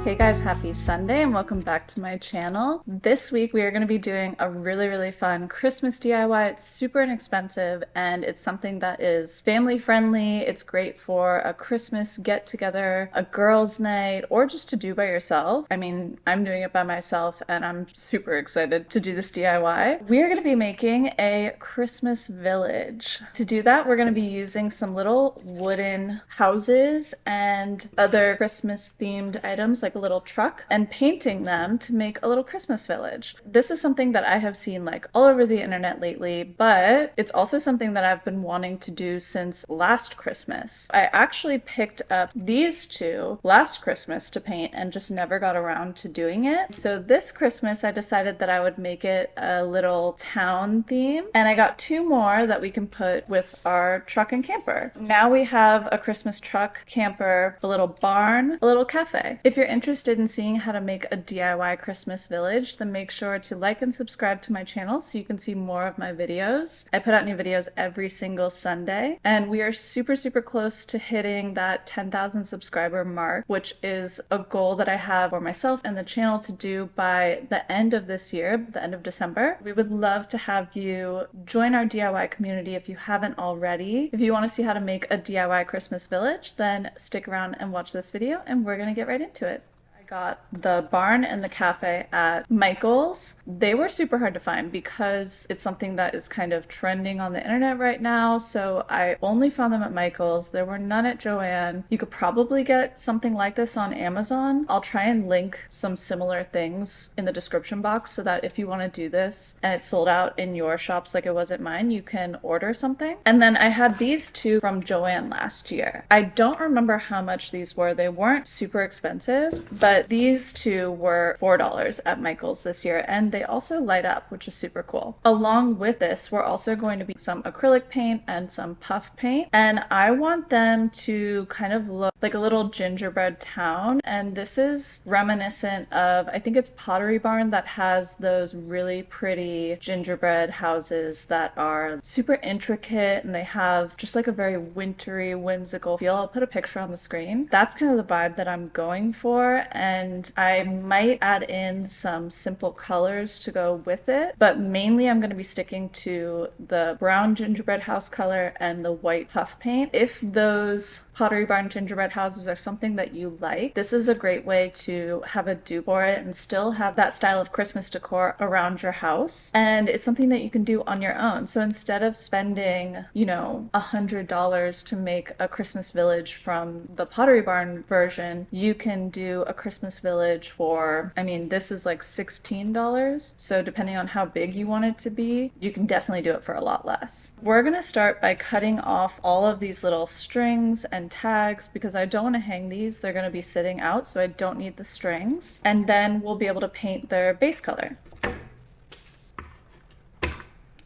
Hey guys, happy Sunday and welcome back to my channel. This week we are going to be doing a really fun Christmas DIY. It's super inexpensive and it's something that is family friendly. It's great for a Christmas get together, a girls' night, or just to do by yourself. I mean, I'm doing it by myself and I'm super excited to do this DIY. We are going to be making a Christmas village. To do that, we're going to be using some little wooden houses and other Christmas themed items like a little truck and painting them to make a little Christmas village. This is something that I have seen like all over the internet lately, but it's also something that I've been wanting to do since last Christmas. I actually picked up these two last Christmas to paint and just never got around to doing it. So this Christmas I decided that I would make it a little town theme, and I got two more that we can put with our truck and camper. Now we have a Christmas truck, camper, a little barn, a little cafe. If you're interested in seeing how to make a DIY Christmas village, then make sure to like and subscribe to my channel so you can see more of my videos. I put out new videos every single Sunday, and we are super close to hitting that 10,000 subscriber mark, which is a goal that I have for myself and the channel to do by the end of this year, the end of December. We would love to have you join our DIY community if you haven't already. If you want to see how to make a DIY Christmas village, then stick around and watch this video and we're gonna get right into it. Got the barn and the cafe at Michael's. They were super hard to find because it's something that is kind of trending on the internet right now, so I only found them at Michael's. There were none at Joann. You could probably get something like this on Amazon. I'll try and link some similar things in the description box so that if you want to do this and it's sold out in your shops like it was at mine, you can order something. And then I had these two from Joann last year. I don't remember how much these were. They weren't super expensive, but these two were $4 at Michael's this year, and they also light up, which is super cool. Along with this, we're also going to be some acrylic paint and some puff paint, and I want them to kind of look like a little gingerbread town. And this is reminiscent of, I think it's Pottery Barn that has those really pretty gingerbread houses that are super intricate and they have just like a very wintry, whimsical feel. I'll put a picture on the screen. That's kind of the vibe that I'm going for, and I might add in some simple colors to go with it, but mainly I'm going to be sticking to the brown gingerbread house color and the white puff paint. If those Pottery Barn gingerbread houses are something that you like, this is a great way to have a dupe for it and still have that style of Christmas decor around your house. And it's something that you can do on your own. So instead of spending, you know, $100 to make a Christmas village from the Pottery Barn version, you can do a Christmas village for, I mean, this is like $16. So depending on how big you want it to be, you can definitely do it for a lot less. We're gonna start by cutting off all of these little strings and tags because I don't want to hang these. They're gonna be sitting out, so I don't need the strings. And then we'll be able to paint their base color.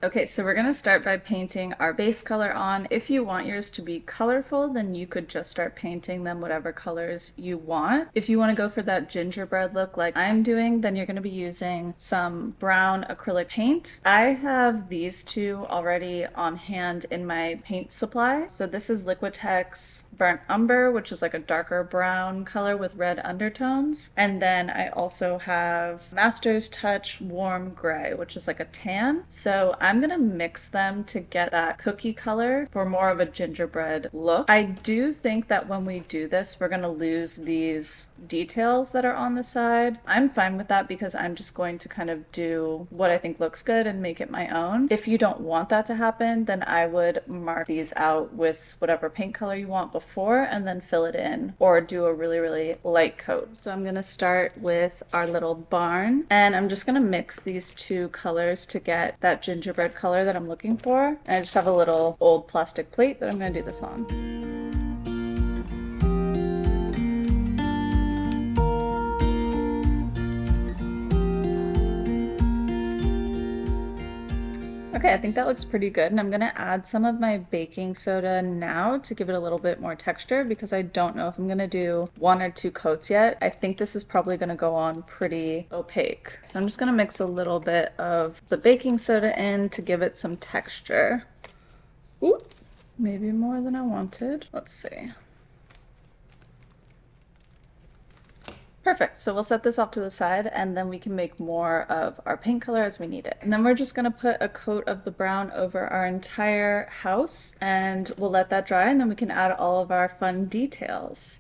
Okay, so we're gonna start by painting our base color on. If you want yours to be colorful, then you could just start painting them whatever colors you want. If you wanna go for that gingerbread look like I'm doing, then you're gonna be using some brown acrylic paint. I have these two already on hand in my paint supply. So this is Liquitex Burnt Umber, which is like a darker brown color with red undertones. And then I also have Master's Touch Warm Gray, which is like a tan. So I'm gonna mix them to get that cookie color for more of a gingerbread look. I do think that when we do this, we're gonna lose these details that are on the side. I'm fine with that because I'm just going to kind of do what I think looks good and make it my own. If you don't want that to happen, then I would mark these out with whatever paint color you want before and then fill it in, or do a really light coat. So I'm gonna start with our little barn, and I'm just gonna mix these two colors to get that gingerbread color that I'm looking for. And I just have a little old plastic plate that I'm gonna do this on. Okay, I think that looks pretty good, and I'm gonna add some of my baking soda now to give it a little bit more texture because I don't know if I'm gonna do one or two coats yet. I think this is probably gonna go on pretty opaque. So I'm just gonna mix a little bit of the baking soda in to give it some texture. Ooh, maybe more than I wanted. Let's see. Perfect. So we'll set this off to the side and then we can make more of our paint color as we need it. And then we're just going to put a coat of the brown over our entire house and we'll let that dry and then we can add all of our fun details.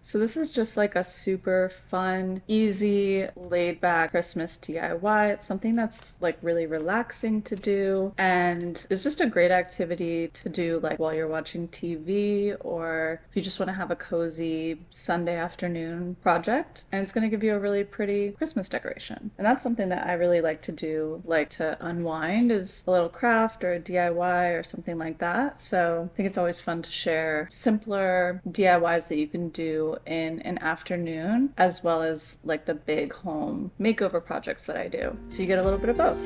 So this is just like a super fun, easy, laid back Christmas DIY. It's something that's like really relaxing to do and it's just a great activity to do like while you're watching TV or if you just want to have a cozy Sunday afternoon project. And it's going to give you a really pretty Christmas decoration. And that's something that I really like to do, like to unwind, is a little craft or a DIY or something like that. So I think it's always fun to share simpler DIYs that you can do in an afternoon, as well as like the big home makeover projects that I do. So you get a little bit of both.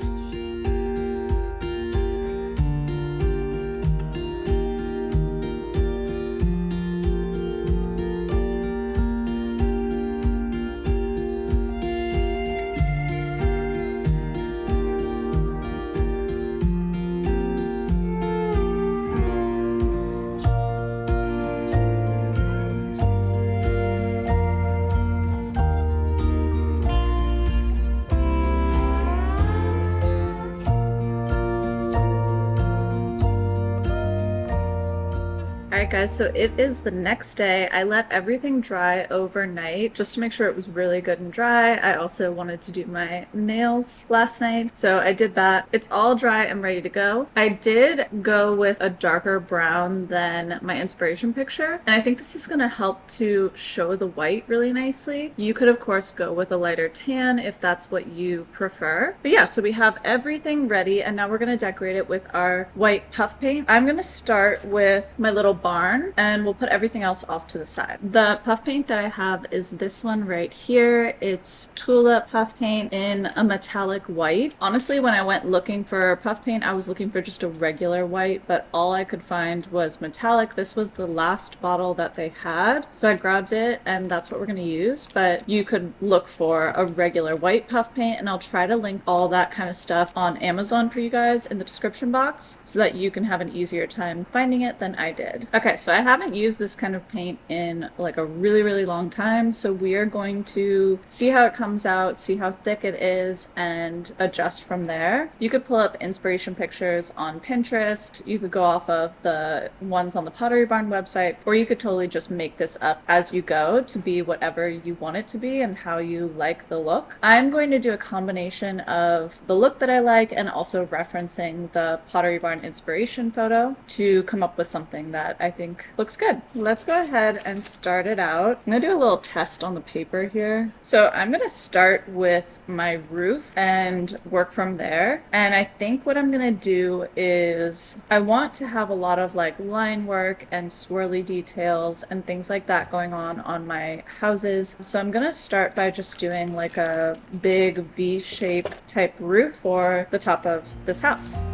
Alright guys, so it is the next day. I let everything dry overnight just to make sure it was really good and dry. I also wanted to do my nails last night, so I did that. It's all dry and ready to go. I did go with a darker brown than my inspiration picture, and I think this is going to help to show the white really nicely. You could of course go with a lighter tan if that's what you prefer. But yeah, so we have everything ready and now we're going to decorate it with our white puff paint. I'm going to start with my little barn and we'll put everything else off to the side. The puff paint that I have is this one right here. It's tulip puff paint in a metallic white. Honestly, when I went looking for puff paint, I was looking for just a regular white, but all I could find was metallic. This was the last bottle that they had, so I grabbed it and that's what we're going to use. But you could look for a regular white puff paint and I'll try to link all that kind of stuff on Amazon for you guys in the description box so that you can have an easier time finding it than I did. Okay, so I haven't used this kind of paint in like a really long time, so we are going to see how it comes out, see how thick it is, and adjust from there. You could pull up inspiration pictures on Pinterest, you could go off of the ones on the Pottery Barn website, or you could totally just make this up as you go to be whatever you want it to be and how you like the look. I'm going to do a combination of the look that I like and also referencing the Pottery Barn inspiration photo to come up with something that I think looks good. Let's go ahead and start it out. I'm gonna do a little test on the paper here. So I'm gonna start with my roof and work from there. And I think what I'm gonna do is I want to have a lot of like line work and swirly details and things like that going on my houses. So I'm gonna start by just doing like a big V-shape type roof for the top of this house.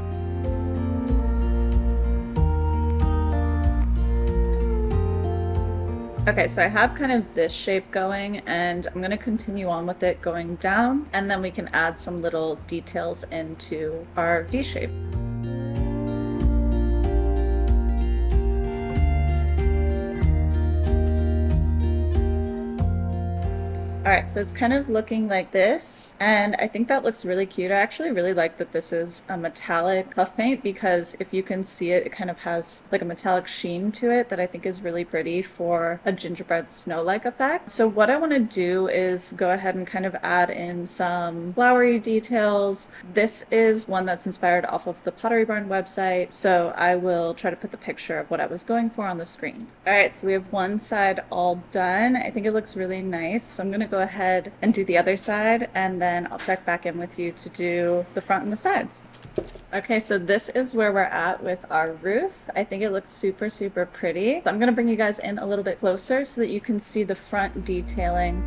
Okay, so I have kind of this shape going and I'm going to continue on with it going down and then we can add some little details into our V shape. Alright, so it's kind of looking like this, and I think that looks really cute. I actually really like that this is a metallic puff paint because if you can see it, it kind of has like a metallic sheen to it that I think is really pretty for a gingerbread snow-like effect. So what I want to do is go ahead and kind of add in some flowery details. This is one that's inspired off of the Pottery Barn website, so I will try to put the picture of what I was going for on the screen. Alright, so we have one side all done. I think it looks really nice, so I'm going to go ahead and do the other side and then I'll check back in with you to do the front and the sides. Okay, so this is where we're at with our roof. I think it looks super pretty. So I'm gonna bring you guys in a little bit closer so that you can see the front detailing.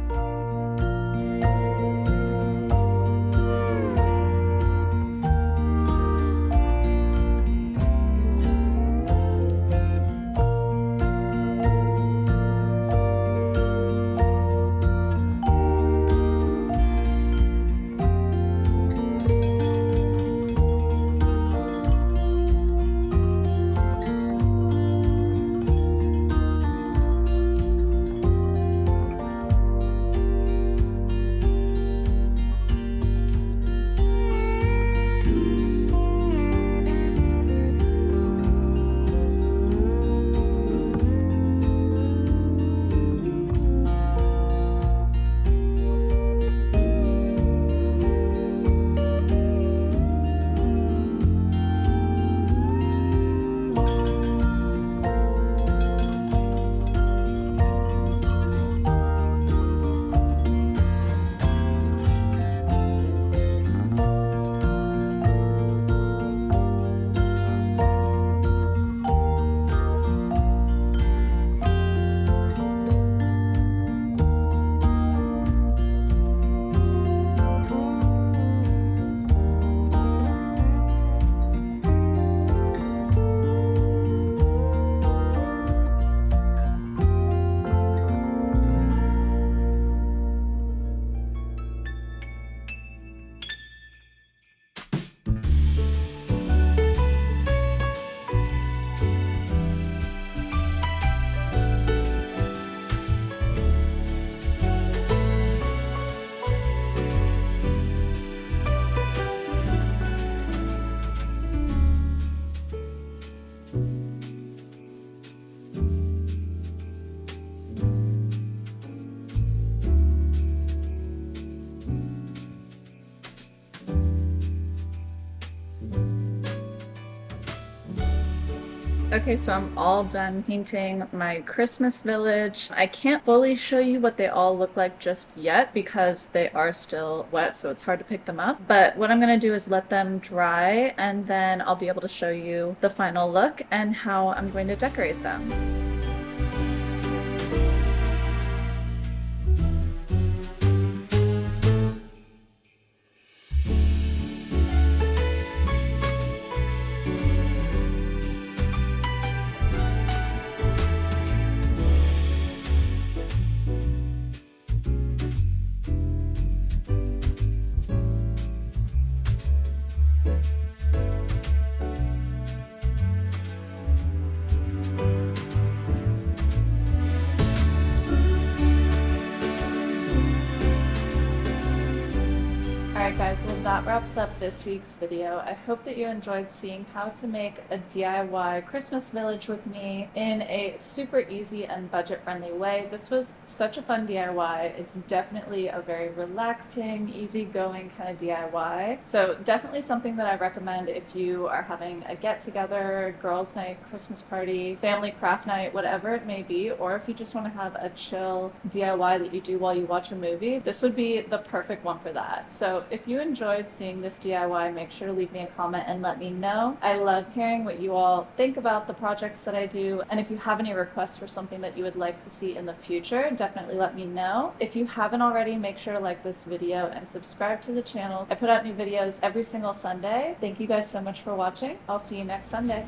Okay, so I'm all done painting my Christmas village. I can't fully show you what they all look like just yet because they are still wet, so it's hard to pick them up. But what I'm gonna do is let them dry, and then I'll be able to show you the final look and how I'm going to decorate them. Alright guys, well that wraps up this week's video. I hope that you enjoyed seeing how to make a DIY Christmas village with me in a super easy and budget-friendly way. This was such a fun DIY. It's definitely a very relaxing, easygoing kind of DIY. So definitely something that I recommend if you are having a get-together, girls' night, Christmas party, family craft night, whatever it may be, or if you just want to have a chill DIY that you do while you watch a movie, this would be the perfect one for that. So if you enjoyed seeing this DIY, make sure to leave me a comment and let me know. I love hearing what you all think about the projects that I do, and if you have any requests for something that you would like to see in the future, definitely let me know. If you haven't already, make sure to like this video and subscribe to the channel. I put out new videos every single Sunday. Thank you guys so much for watching. I'll see you next Sunday.